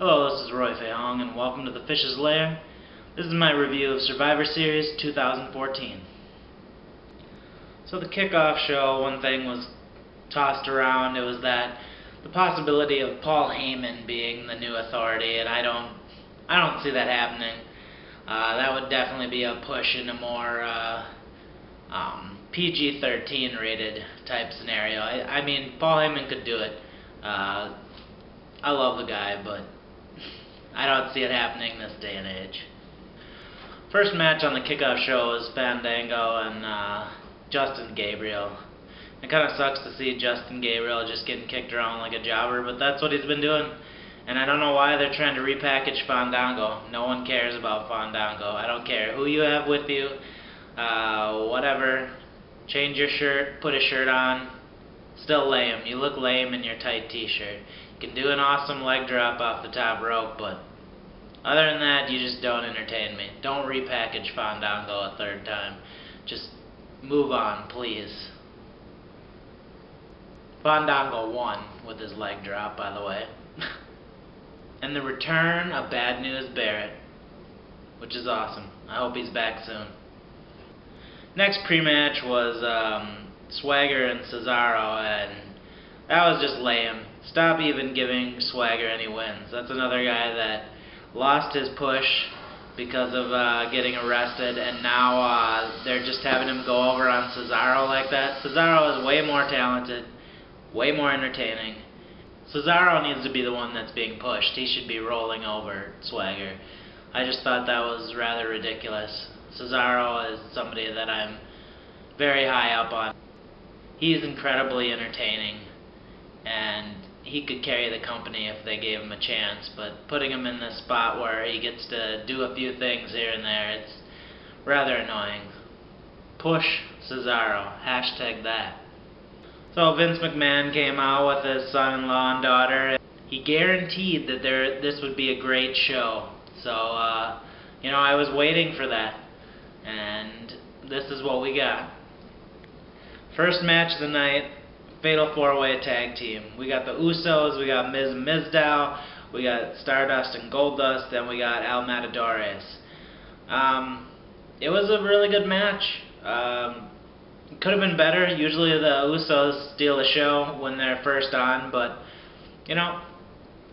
Hello, this is Roy Fei-Hong, and welcome to the Fish's Lair. This is my review of Survivor Series 2014. So the kickoff show, one thing was tossed around. It was that the possibility of Paul Heyman being the new authority, and I don't see that happening. That would definitely be a push in a more PG-13 rated type scenario. I mean, Paul Heyman could do it. I love the guy, but I don't see it happening this day and age. First match on the kickoff show was Fandango and Justin Gabriel. It kind of sucks to see Justin Gabriel just getting kicked around like a jobber, but that's what he's been doing. And I don't know why they're trying to repackage Fandango. No one cares about Fandango. I don't care who you have with you, whatever. Change your shirt, put a shirt on. Still lame. You look lame in your tight t-shirt. You can do an awesome leg drop off the top rope, but other than that, you just don't entertain me. Don't repackage Fandango a third time. Just move on, please. Fandango won with his leg drop, by the way. And the return of Bad News Barrett, which is awesome. I hope he's back soon. Next pre-match was Swagger and Cesaro, and that was just lame. Stop even giving Swagger any wins. That's another guy that lost his push because of getting arrested, and now they're just having him go over on Cesaro like that. Cesaro is way more talented, way more entertaining. Cesaro needs to be the one that's being pushed. He should be rolling over Swagger. I just thought that was rather ridiculous. Cesaro is somebody that I'm very high up on. He's incredibly entertaining, and he could carry the company if they gave him a chance, but putting him in this spot where he gets to do a few things here and there, it's rather annoying. Push Cesaro. Hashtag that. So Vince McMahon came out with his son-in-law and daughter. He guaranteed that this would be a great show. So, I was waiting for that. And this is what we got. First match of the night, Fatal 4-Way Tag Team. We got the Usos, we got Miz and Mizdow, we got Stardust and Goldust, then we got El Matadores. It was a really good match. It could have been better. Usually the Usos steal the show when they're first on, but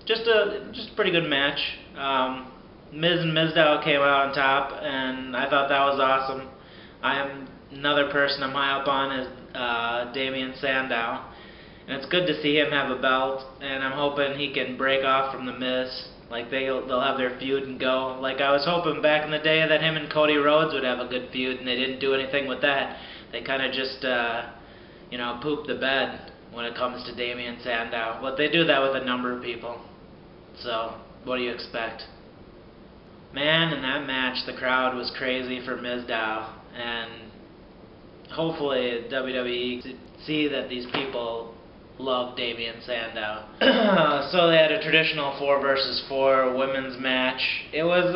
just a pretty good match. Miz and Mizdow came out on top, and I thought that was awesome. Another person I'm high up on is Damien Sandow, and it's good to see him have a belt, and I'm hoping he can break off from the Miz. Like they'll have their feud and go. Like I was hoping back in the day that him and Cody Rhodes would have a good feud, and they didn't do anything with that. They kind of just pooped the bed when it comes to Damien Sandow. But they do that with a number of people. So what do you expect? Man, in that match, the crowd was crazy for Mizdow, and hopefully WWE see that these people love Damien Sandow. So they had a traditional 4 versus 4 women's match. It was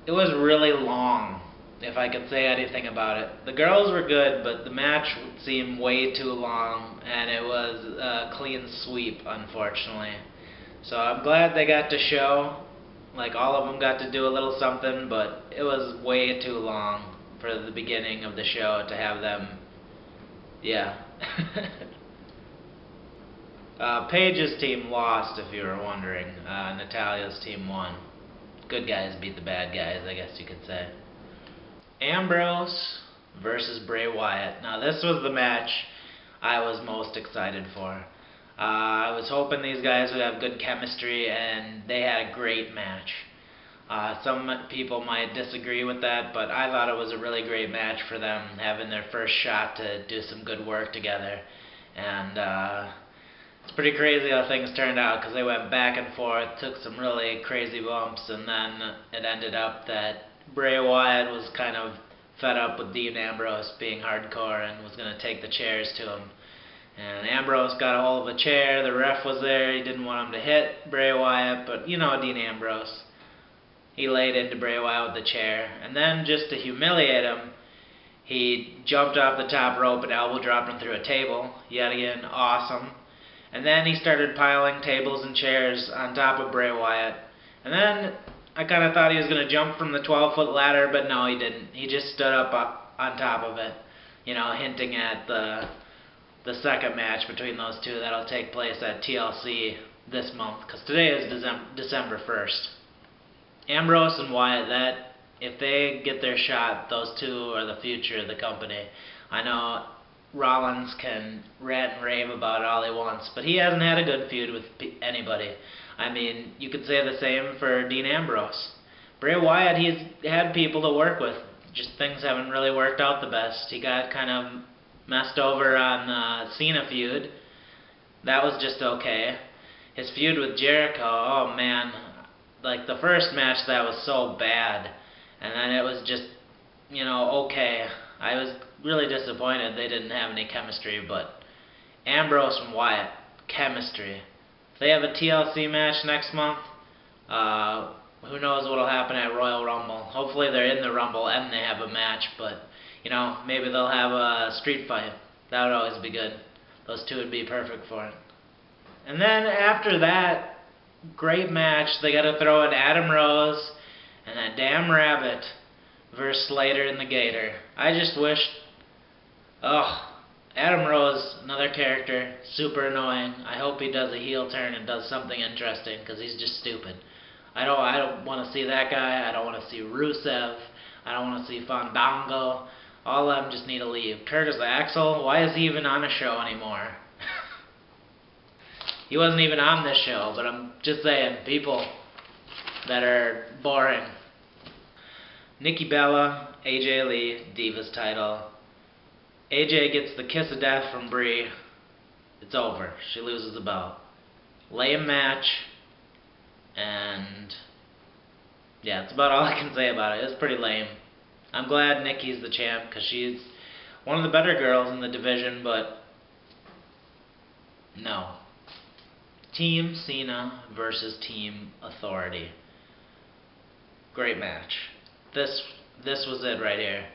really long, if I could say anything about it. The girls were good, but the match seemed way too long, and it was a clean sweep, unfortunately. So I'm glad they got to show. Like, all of them got to do a little something, but it was way too long for the beginning of the show to have them, Paige's team lost, if you were wondering. Natalia's team won. Good guys beat the bad guys, I guess you could say. Ambrose versus Bray Wyatt. Now, this was the match I was most excited for. I was hoping these guys would have good chemistry, and they had a great match. Some people might disagree with that, but I thought it was a really great match for them, having their first shot to do some good work together. And it's pretty crazy how things turned out, because they went back and forth, took some really crazy bumps, and then it ended up that Bray Wyatt was kind of fed up with Dean Ambrose being hardcore and was going to take the chairs to him. And Ambrose got a hold of a chair, the ref was there, he didn't want him to hit Bray Wyatt, but Dean Ambrose. He laid into Bray Wyatt with the chair, and then just to humiliate him, he jumped off the top rope and elbow dropped him through a table. Yet again, awesome. And then he started piling tables and chairs on top of Bray Wyatt. And then I kind of thought he was going to jump from the 12-foot ladder, but no, he didn't. He just stood up on top of it, you know, hinting at the second match between those two that'll take place at TLC this month, because today is December 1st. Ambrose and Wyatt, if they get their shot, those two are the future of the company. I know Rollins can rant and rave about it all he wants, but he hasn't had a good feud with anybody. I mean, you could say the same for Dean Ambrose. Bray Wyatt, he's had people to work with, just things haven't really worked out the best. He got kind of messed over on the Cena feud. That was just okay. His feud with Jericho, oh man, like the first match, that was so bad. And then it was just, you know, okay. I was really disappointed they didn't have any chemistry, but Ambrose and Wyatt, chemistry. If they have a TLC match next month, who knows what'll happen at Royal Rumble. Hopefully they're in the Rumble and they have a match, but, you know, maybe they'll have a street fight. That would always be good. Those two would be perfect for it. And then after that great match, they got to throw in Adam Rose and that damn rabbit versus Slater and the Gator. I just wish, Adam Rose, another character, super annoying. I hope he does a heel turn and does something interesting, because he's just stupid. I don't want to see that guy. I don't want to see Rusev. I don't want to see Fandango. All of them just need to leave. Curtis Axel, why is he even on a show anymore? He wasn't even on this show, but I'm just saying, people that are boring. Nikki Bella, AJ Lee, Divas title. AJ gets the kiss of death from Bray. It's over. She loses the belt. Lame match. And yeah, that's about all I can say about it. It was pretty lame. I'm glad Nikki's the champ, because she's one of the better girls in the division, but no. Team Cena versus Team Authority. Great match. This was it right here.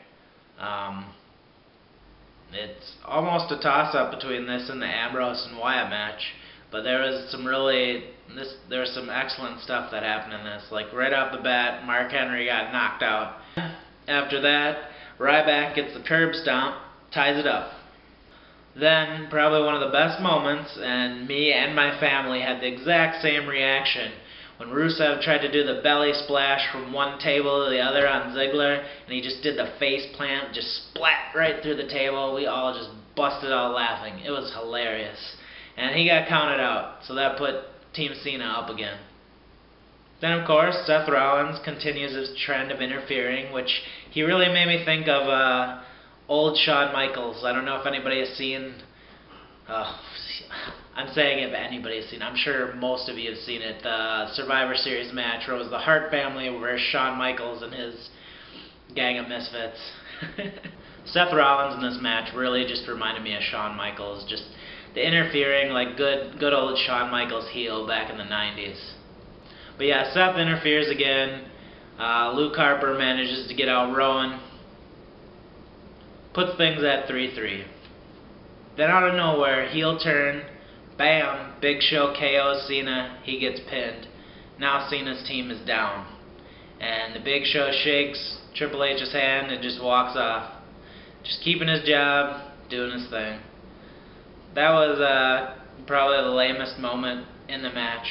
It's almost a toss-up between this and the Ambrose and Wyatt match, but there was some excellent stuff that happened in this. Like right off the bat, Mark Henry got knocked out. After that, Ryback gets the curb stomp, ties it up. Then, probably one of the best moments, and me and my family had the exact same reaction, when Rusev tried to do the belly splash from one table to the other on Ziggler, and he just did the face plant, just splat right through the table. We all just busted out laughing. It was hilarious. And he got counted out, so that put Team Cena up again. Then, of course, Seth Rollins continues his trend of interfering, which he really made me think of old Shawn Michaels. I don't know if anybody has seen... I'm saying if anybody has seen, I'm sure most of you have seen it, the Survivor Series match where it was the Hart family versus Shawn Michaels and his gang of misfits. Seth Rollins in this match really just reminded me of Shawn Michaels, just the interfering, like good old Shawn Michaels heel back in the 90s. But yeah, Seth interferes again. Luke Harper manages to get out Rowan. Puts things at 3-3. Then out of nowhere, heel turn, bam, Big Show KOs Cena, he gets pinned. Now Cena's team is down. And the Big Show shakes Triple H's hand and just walks off. Just keeping his job, doing his thing. That was probably the lamest moment in the match.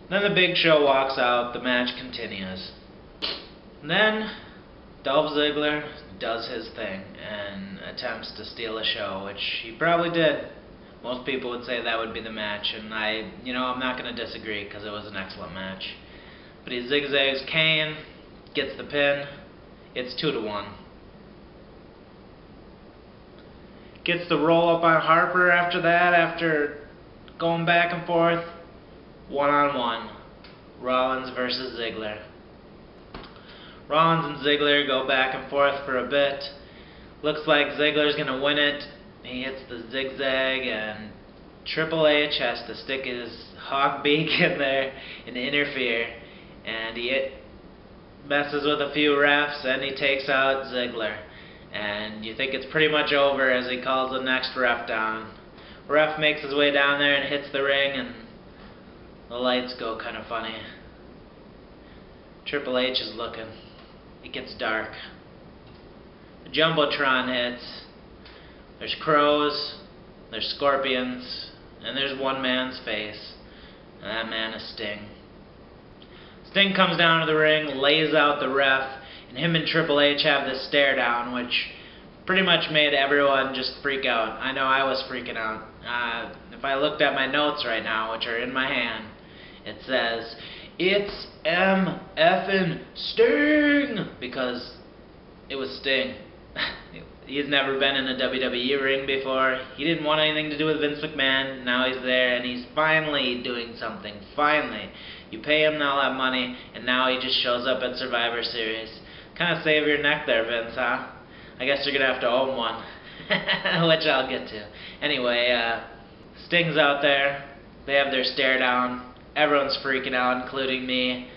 Then the Big Show walks out, the match continues. And then Dolph Ziggler does his thing and attempts to steal a show, which he probably did. Most people would say that would be the match, and I'm not going to disagree, because it was an excellent match. But he zigzags Kane, gets the pin. It's 2-1. Gets the roll up on Harper after that, after going back and forth. 1-on-1. Rollins versus Ziggler. Rollins and Ziggler go back and forth for a bit. Looks like Ziggler's going to win it. He hits the zigzag, and Triple H has to stick his hawk beak in there and interfere. And he messes with a few refs, and he takes out Ziggler. And you think it's pretty much over as he calls the next ref down. Ref makes his way down there and hits the ring, and the lights go kind of funny. Triple H is looking. It gets dark. The Jumbotron hits. There's crows, there's scorpions, and there's one man's face, and that man is Sting. Sting comes down to the ring, lays out the ref, and him and Triple H have this stare down, which pretty much made everyone just freak out. I know I was freaking out. If I looked at my notes right now, which are in my hand, it says, "It's M-effing Sting!" because it was Sting. He's never been in a WWE ring before. He didn't want anything to do with Vince McMahon. Now he's there, and he's finally doing something. Finally. You pay him all that money, and now he just shows up at Survivor Series. Kind of save your neck there, Vince, huh? I guess you're going to have to own one. Which I'll get to. Anyway, Sting's out there. They have their stare down. Everyone's freaking out, including me.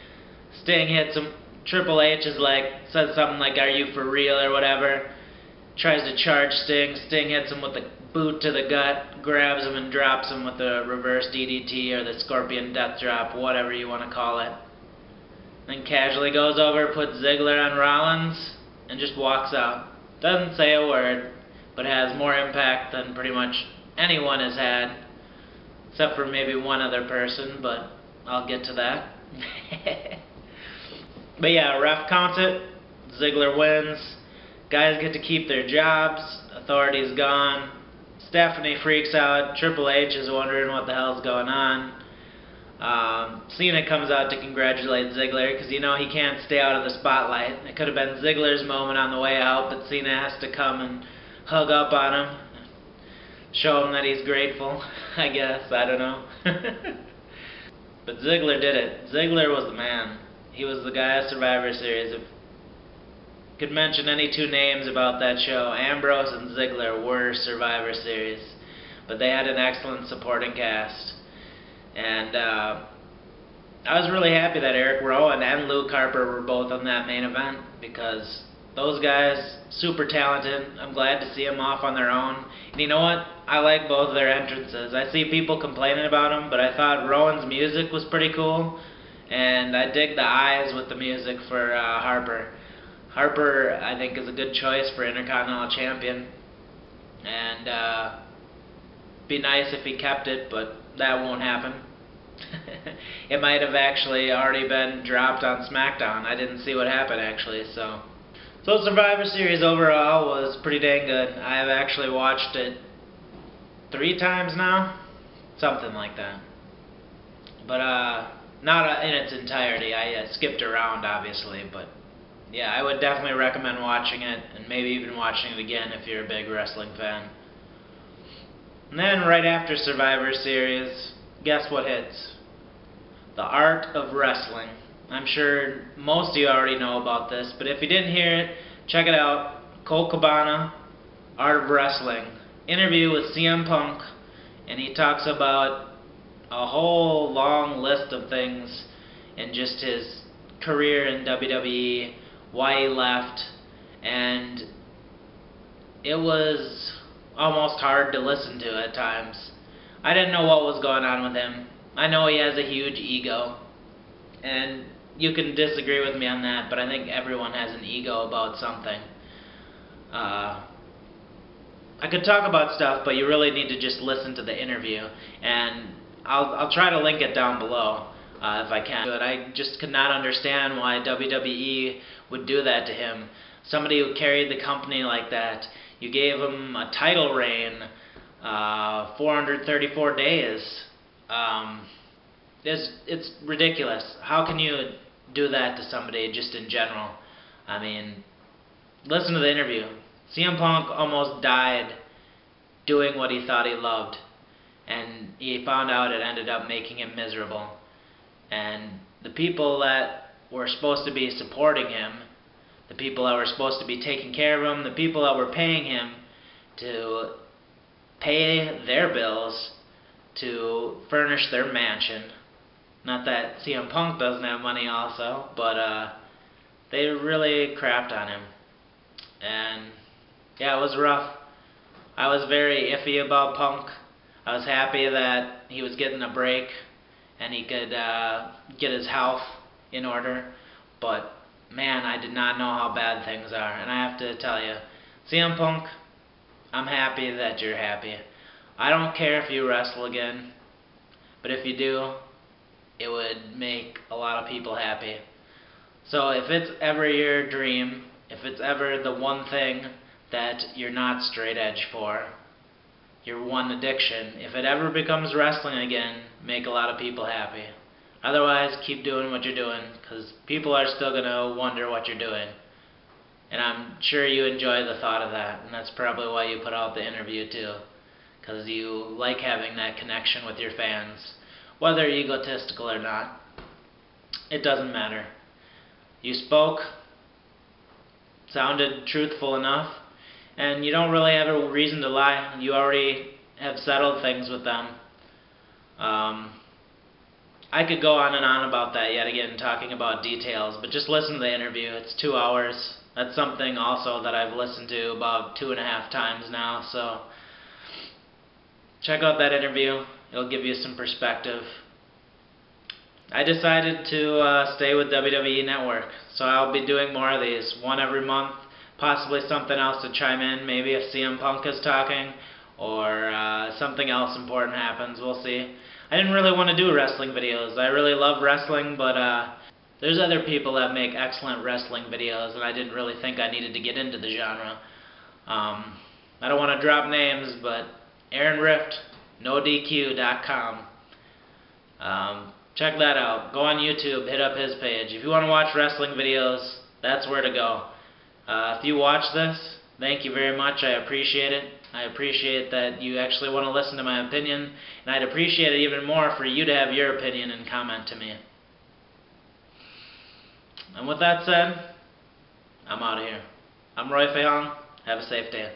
Sting hits him. Triple H is like, says something like, "Are you for real?" or whatever. Tries to charge Sting. Sting hits him with a boot to the gut, grabs him and drops him with the reverse DDT or the Scorpion Death Drop, whatever you want to call it. Then casually goes over, puts Ziggler on Rollins, and just walks out. Doesn't say a word, but has more impact than pretty much anyone has had, except for maybe one other person, but I'll get to that. But yeah, ref counts it. Ziggler wins. Guys get to keep their jobs. Authority's gone. Stephanie freaks out. Triple H is wondering what the hell's going on. Cena comes out to congratulate Ziggler because you know he can't stay out of the spotlight. It could have been Ziggler's moment on the way out, but Cena has to come and hug up on him. Show him that he's grateful, I guess. I don't know. But Ziggler did it. Ziggler was the man. He was the guy at Survivor Series. If could mention any two names about that show, Ambrose and Ziggler were Survivor Series, but they had an excellent supporting cast. And I was really happy that Eric Rowan and Luke Harper were both on that main event, because those guys, super talented. I'm glad to see them off on their own. And you know what? I like both their entrances. I see people complaining about them, but I thought Rowan's music was pretty cool, and I dig the eyes with the music for Harper. Harper, I think, is a good choice for Intercontinental Champion, and be nice if he kept it, but that won't happen. It might have actually already been dropped on SmackDown. I didn't see what happened, actually, so Survivor Series overall was pretty dang good. I have actually watched it 3 times now, something like that, but not in its entirety. I skipped around, obviously, but yeah, I would definitely recommend watching it, and maybe even watching it again if you're a big wrestling fan. And then right after Survivor Series, guess what hits? The Art of Wrestling. I'm sure most of you already know about this, but if you didn't hear it, check it out. Colt Cabana, Art of Wrestling. Interview with CM Punk, and he talks about a whole long list of things in just his career in WWE, why he left, and it was almost hard to listen to at times. I didn't know what was going on with him. I know he has a huge ego, and you can disagree with me on that, but I think everyone has an ego about something. I could talk about stuff, but you really need to just listen to the interview, and I'll try to link it down below if I can. But I just could not understand why WWE would do that to him. Somebody who carried the company like that. You gave him a title reign, 434 days. It's ridiculous. How can you do that to somebody just in general? I mean, listen to the interview. CM Punk almost died doing what he thought he loved, and he found out it ended up making him miserable. And the people that were supposed to be supporting him, the people that were supposed to be taking care of him, the people that were paying him to pay their bills, to furnish their mansion. Not that CM Punk doesn't have money also, but they really crapped on him. And yeah, it was rough. I was very iffy about Punk. I was happy that he was getting a break and he could get his health in order. But man, I did not know how bad things are. And I have to tell you, CM Punk, I'm happy that you're happy. I don't care if you wrestle again, but if you do, it would make a lot of people happy. So if it's ever your dream, if it's ever the one thing that you're not straight edge for, your one addiction, if it ever becomes wrestling again, make a lot of people happy. Otherwise, keep doing what you're doing, because people are still going to wonder what you're doing. And I'm sure you enjoy the thought of that, and that's probably why you put out the interview too, because you like having that connection with your fans. Whether you're egotistical or not, it doesn't matter. You spoke, sounded truthful enough, and you don't really have a reason to lie. You already have settled things with them. I could go on and on about that yet again, talking about details, but just listen to the interview. It's 2 hours. That's something also that I've listened to about 2.5 times now, so check out that interview. It'll give you some perspective. I decided to stay with WWE Network, so I'll be doing more of these, one every month, possibly something else to chime in, maybe if CM Punk is talking, or something else important happens, we'll see. I didn't really want to do wrestling videos. I really love wrestling, but there's other people that make excellent wrestling videos, and I didn't really think I needed to get into the genre. I don't want to drop names, but Aaron Rift, NoDQ.com. Check that out. Go on YouTube, hit up his page. If you want to watch wrestling videos, that's where to go. If you watch this, thank you very much. I appreciate it. I appreciate that you actually want to listen to my opinion, and I'd appreciate it even more for you to have your opinion and comment to me. And with that said, I'm out of here. I'm Roy Fayong. Have a safe day.